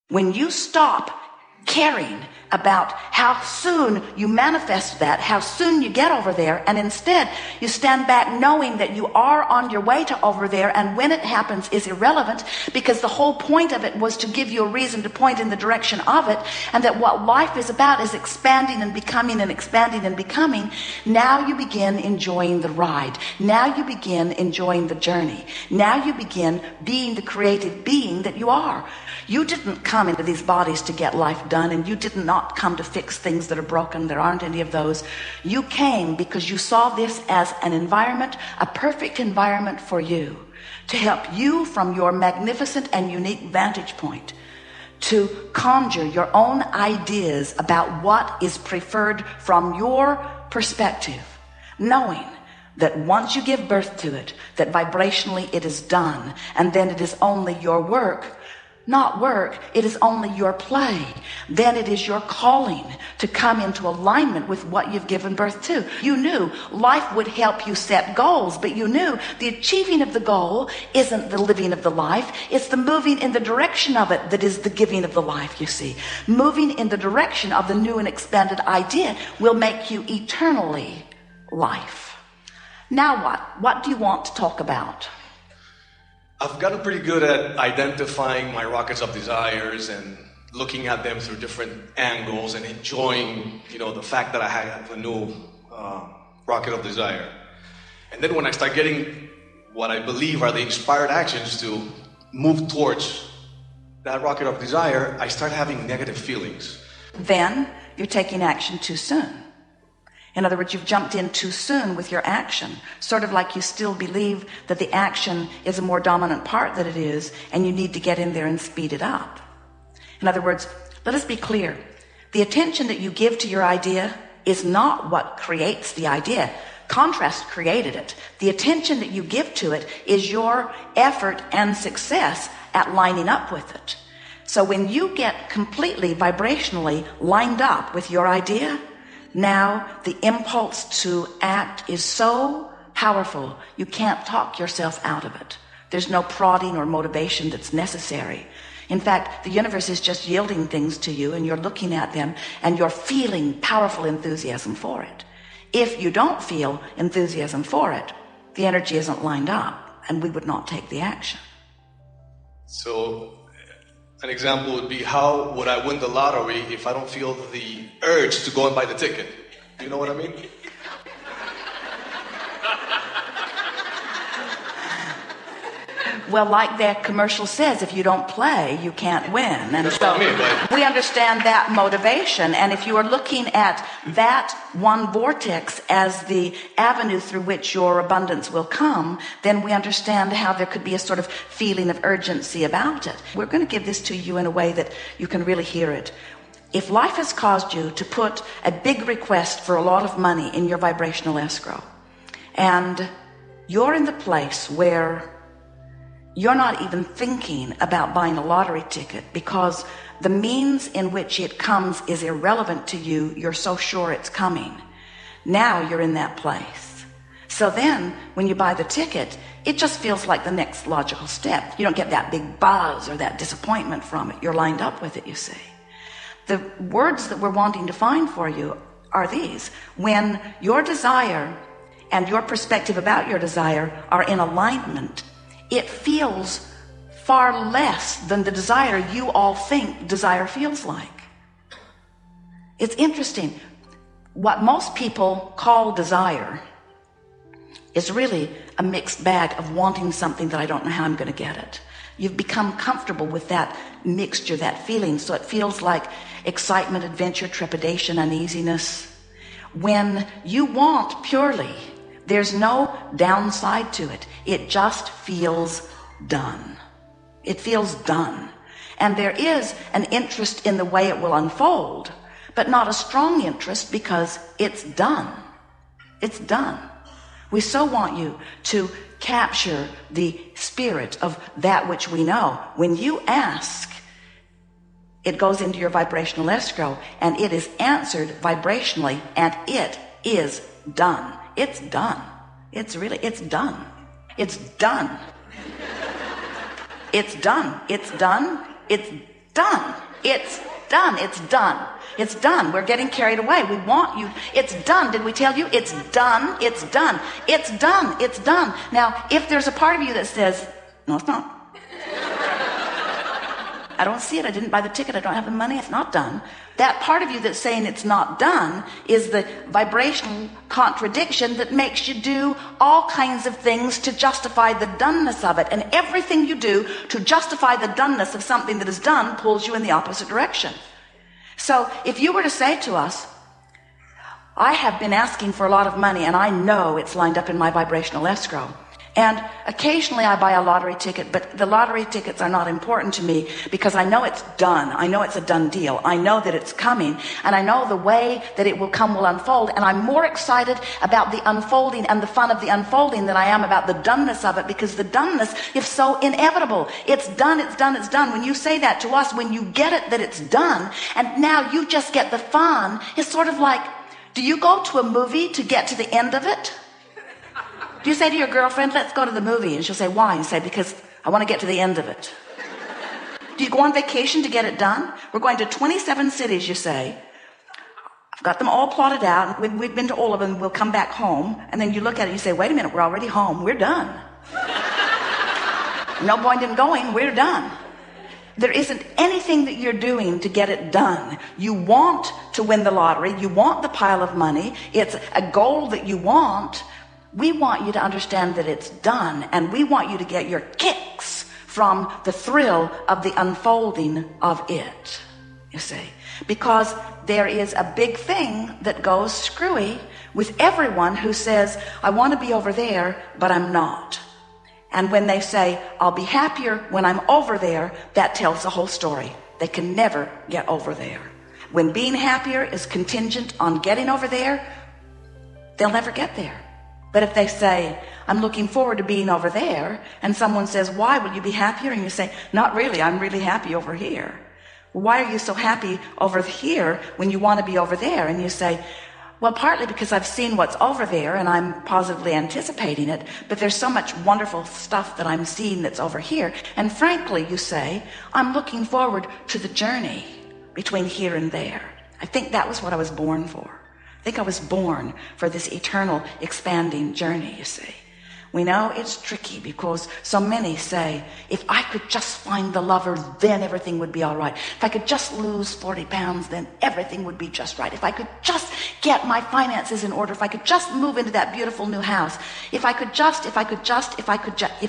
When you stop caring about how soon you manifest that, how soon you get over there, and instead you stand back knowing that you are on your way to over there, and when it happens is irrelevant, because the whole point of it was to give you a reason to point in the direction of it, and that what life is about is expanding and becoming and expanding and becoming. Now you begin enjoying the ride. Now you begin enjoying the journey. Now you begin being the creative being that you are. You didn't come into these bodies to get life done, and you did not come to fix things that are broken. There aren't any of those. You came because you saw this as an environment, a perfect environment for you, to help you from your magnificent and unique vantage point to conjure your own ideas about what is preferred from your perspective, knowing that once you give birth to it, that vibrationally it is done, and then it is only your work. Not work, it is only your play. Then it is your calling to come into alignment with what you've given birth to. You knew life would help you set goals, but you knew the achieving of the goal isn't the living of the life. It's the moving in the direction of it that is the giving of the life, you see. Moving in the direction of the new and expanded idea will make you eternally life. Now what? What do you want to talk about? I've gotten pretty good at identifying my rockets of desires and looking at them through different angles and enjoying, the fact that I have a new rocket of desire. And then when I start getting what I believe are the inspired actions to move towards that rocket of desire, I start having negative feelings. Then you're taking action too soon. In other words, you've jumped in too soon with your action, sort of like you still believe that the action is a more dominant part than it is, and you need to get in there and speed it up. In other words, let us be clear. The attention that you give to your idea is not what creates the idea. Contrast created it. The attention that you give to it is your effort and success at lining up with it. So when you get completely vibrationally lined up with your idea, now the impulse to act is so powerful, you can't talk yourself out of it. There's no prodding or motivation that's necessary. In fact, the universe is just yielding things to you, and you're looking at them and you're feeling powerful enthusiasm for it. If you don't feel enthusiasm for it, the energy isn't lined up, and we would not take the action. So an example would be, how would I win the lottery if I don't feel the urge to go and buy the ticket? You know what I mean? Well, like that commercial says, if you don't play, you can't win. And so we understand that motivation. And if you are looking at that one vortex as the avenue through which your abundance will come, then we understand how there could be a sort of feeling of urgency about it. We're going to give this to you in a way that you can really hear it. If life has caused you to put a big request for a lot of money in your vibrational escrow, and you're in the place where you're not even thinking about buying a lottery ticket because the means in which it comes is irrelevant to you. You're so sure it's coming. Now you're in that place. So then when you buy the ticket, it just feels like the next logical step. You don't get that big buzz or that disappointment from it. You're lined up with it, you see. The words that we're wanting to find for you are these. When your desire and your perspective about your desire are in alignment, it feels far less than the desire you all think desire feels like. It's interesting. What most people call desire is really a mixed bag of wanting something that I don't know how I'm going to get it. You've become comfortable with that mixture, that feeling. So it feels like excitement, adventure, trepidation, uneasiness. When you want purely, there's no downside to it. It just feels done. It feels done. And there is an interest in the way it will unfold, but not a strong interest because it's done. It's done. We so want you to capture the spirit of that which we know. When you ask, it goes into your vibrational escrow and it is answered vibrationally, and it is done. It's done. It's done. It's done. It's done. It's done. It's done. It's done. It's done. It's done. We're getting carried away. We want you. It's done. Did we tell you? It's done. It's done. It's done. It's done. Now, if there's a part of you that says, no, it's not. I don't see it. I didn't buy the ticket. I don't have the money. It's not done. That part of you that's saying it's not done is the vibrational contradiction that makes you do all kinds of things to justify the doneness of it. And everything you do to justify the doneness of something that is done pulls you in the opposite direction. So if you were to say to us, I have been asking for a lot of money and I know it's lined up in my vibrational escrow. And occasionally I buy a lottery ticket, but the lottery tickets are not important to me because I know it's done. I know it's a done deal. I know that it's coming, and I know the way that it will come will unfold. And I'm more excited about the unfolding and the fun of the unfolding than I am about the doneness of it, because the doneness is so inevitable. It's done, it's done, it's done. When you say that to us, when you get it that it's done, and now you just get the fun, it's sort of like, do you go to a movie to get to the end of it? Do you say to your girlfriend, let's go to the movie? And she'll say, why? And you say, because I want to get to the end of it. Do you go on vacation to get it done? We're going to 27 cities, you say. I've got them all plotted out. We've been to all of them. We'll come back home. And then you look at it and you say, wait a minute, we're already home. We're done. No point in going. We're done. There isn't anything that you're doing to get it done. You want to win the lottery. You want the pile of money. It's a goal that you want. We want you to understand that it's done, and we want you to get your kicks from the thrill of the unfolding of it, you see. Because there is a big thing that goes screwy with everyone who says, I want to be over there, but I'm not. And when they say, I'll be happier when I'm over there, that tells the whole story. They can never get over there. When being happier is contingent on getting over there, they'll never get there. But if they say, I'm looking forward to being over there, and someone says, why will you be happier? And you say, not really, I'm really happy over here. Why are you so happy over here when you want to be over there? And you say, well, partly because I've seen what's over there and I'm positively anticipating it, but there's so much wonderful stuff that I'm seeing that's over here. And frankly, you say, I'm looking forward to the journey between here and there. I think that was what I was born for. I think I was born for this eternal expanding journey, you see. We know it's tricky because so many say, if I could just find the lover, then everything would be all right. If I could just lose 40 pounds, then everything would be just right. If I could just get my finances in order, if I could just move into that beautiful new house, if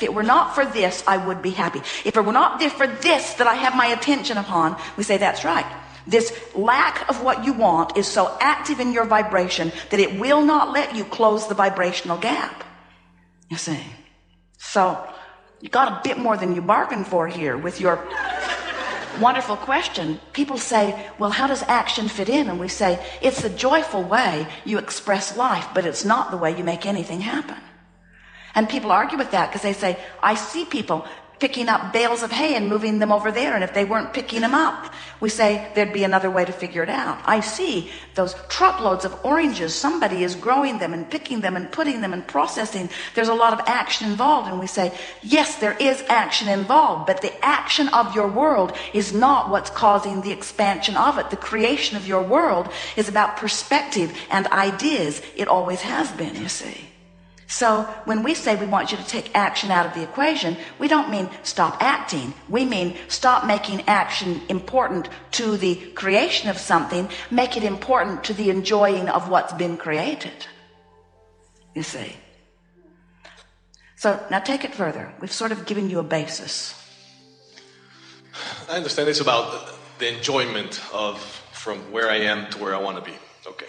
it were not for this, I would be happy. If it were not for this that I have my attention upon, we say that's right. This lack of what you want is so active in your vibration that it will not let you close the vibrational gap. You see? So you got a bit more than you bargained for here with your wonderful question. People say, well, how does action fit in? And we say, it's the joyful way you express life, but it's not the way you make anything happen. And people argue with that because they say, I see people picking up bales of hay and moving them over there, and if they weren't picking them up, we say there'd be another way to figure it out. I see those truckloads of oranges. Somebody is growing them and picking them and putting them and processing. There's a lot of action involved, and we say, yes, there is action involved, but the action of your world is not what's causing the expansion of it. The creation of your world is about perspective and ideas. It always has been, you see. So when we say we want you to take action out of the equation, we don't mean stop acting. We mean stop making action important to the creation of something. Make it important to the enjoying of what's been created. You see. So now take it further. We've sort of given you a basis. I understand it's about the enjoyment of from where I am to where I want to be. Okay.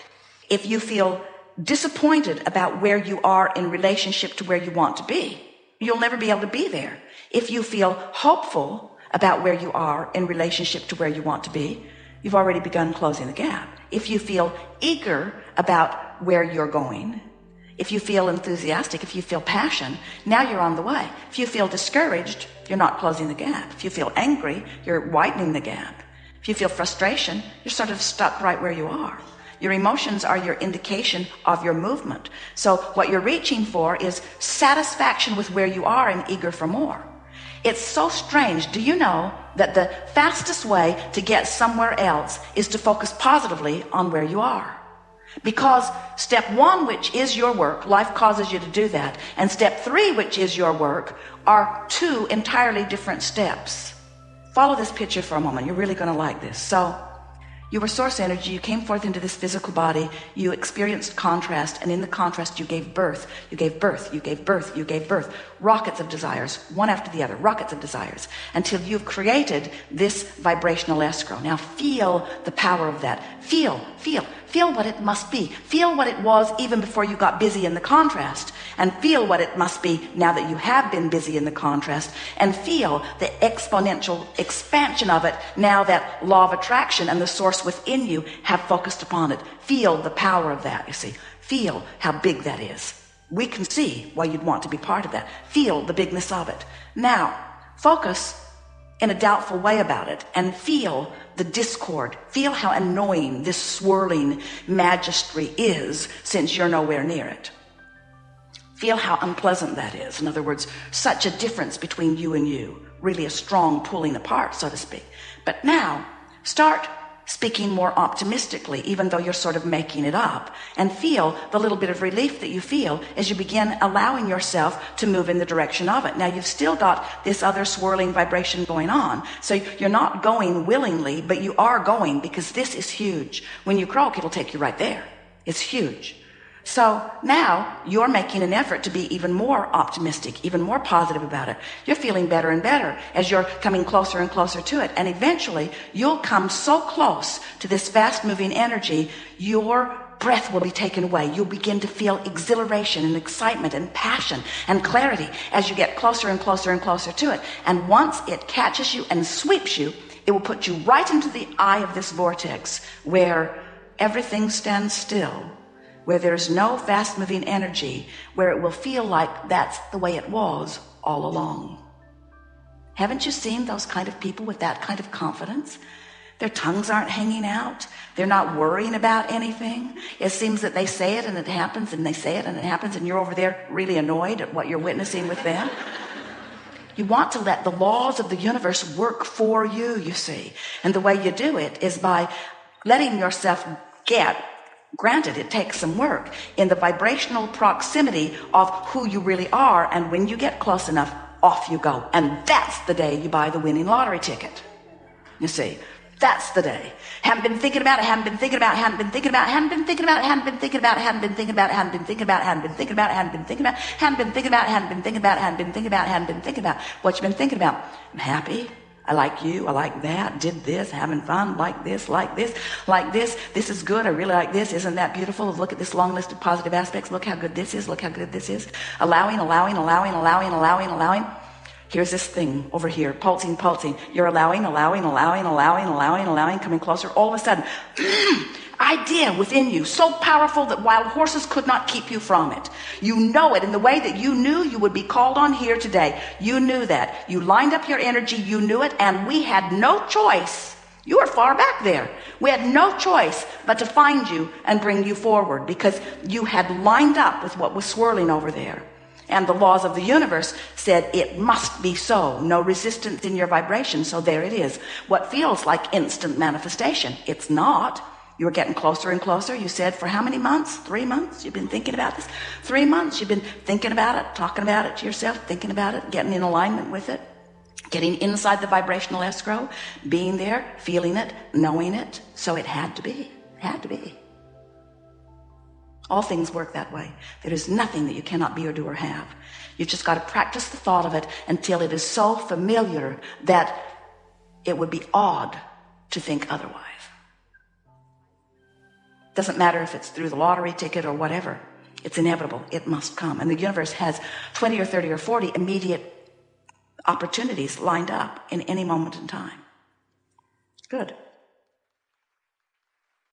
If you feel disappointed about where you are in relationship to where you want to be, you'll never be able to be there. If you feel hopeful about where you are in relationship to where you want to be, you've already begun closing the gap. If you feel eager about where you're going, if you feel enthusiastic, if you feel passion, now you're on the way. If you feel discouraged, you're not closing the gap. If you feel angry, you're widening the gap. If you feel frustration, you're sort of stuck right where you are. Your emotions are your indication of your movement. So what you're reaching for is satisfaction with where you are and eager for more. It's so strange. Do you know that the fastest way to get somewhere else is to focus positively on where you are? Because step 1, which is your work, life causes you to do that, and step 3, which is your work, are 2 entirely different steps. Follow this picture for a moment. You're really going to like this. So you were source energy. You came forth into this physical body. You experienced contrast, and in the contrast you gave birth. You gave birth. You gave birth. You gave birth. Rockets of desires, one after the other, rockets of desires, until you've created this vibrational escrow. Now feel the power of that. Feel what it must be. Feel what it was even before you got busy in the contrast, and feel what it must be now that you have been busy in the contrast, and feel the exponential expansion of it now that law of attraction and the source within you have focused upon it. Feel the power of that, you see. Feel how big that is. We can see why you'd want to be part of that. Feel the bigness of it. Now, focus in a doubtful way about it and feel the discord. Feel how annoying this swirling magistry is, since you're nowhere near it. Feel how unpleasant that is. In other words, such a difference between you and you, really a strong pulling apart, so to speak. But now start speaking more optimistically, even though you're sort of making it up, and feel the little bit of relief that you feel as you begin allowing yourself to move in the direction of it. Now you've still got this other swirling vibration going on, so you're not going willingly, but you are going, because this is huge. When you croak, it'll take you right there. It's huge. So now you're making an effort to be even more optimistic, even more positive about it. You're feeling better and better as you're coming closer and closer to it. And eventually you'll come so close to this fast moving energy, your breath will be taken away. You'll begin to feel exhilaration and excitement and passion and clarity as you get closer and closer and closer to it. And once it catches you and sweeps you, it will put you right into the eye of this vortex where everything stands still, where there's no fast-moving energy, where it will feel like that's the way it was all along. Haven't you seen those kind of people with that kind of confidence? Their tongues aren't hanging out. They're not worrying about anything. It seems that they say it and it happens, and they say it and it happens, and you're over there really annoyed at what you're witnessing with them. You want to let the laws of the universe work for you, you see. And the way you do it is by letting yourself get, granted, it takes some work, in the vibrational proximity of who you really are. And when you get close enough, off you go. And that's the day you buy the winning lottery ticket. You see, that's the day. Haven't been thinking about it, haven't been thinking about it, haven't been thinking about it, haven't been thinking about it, haven't been thinking about it, haven't been thinking about it, haven't been thinking about it, haven't been thinking about it, haven't been thinking about it, haven't been thinking about it, haven't been thinking about it, haven't been thinking about it, haven't been thinking about it. What you been thinking about? I'm happy. I like you, I like that, did this, having fun, like this, this is good, I really like this, isn't that beautiful? Look at this long list of positive aspects, look how good this is, look how good this is. Allowing. Here's this thing over here, pulsing. You're allowing, coming closer. All of a sudden, idea within you, so powerful that wild horses could not keep you from it. You know it in the way that you knew you would be called on here today. You knew that. You lined up your energy, you knew it, and we had no choice. You were far back there. We had no choice but to find you and bring you forward, because you had lined up with what was swirling over there. And the laws of the universe said it must be so. No resistance in your vibration. So there it is. What feels like instant manifestation, it's not. You were getting closer and closer. You said, for how many months? 3 months? You've been thinking about this? 3 months. You've been thinking about it, talking about it to yourself, thinking about it, getting in alignment with it, getting inside the vibrational escrow, being there, feeling it, knowing it. So it had to be. It had to be. All things work that way. There is nothing that you cannot be or do or have. You've just got to practice the thought of it until it is so familiar that it would be odd to think otherwise. Doesn't matter if it's through the lottery ticket or whatever. It's inevitable. It must come. And the universe has 20 or 30 or 40 immediate opportunities lined up in any moment in time. Good.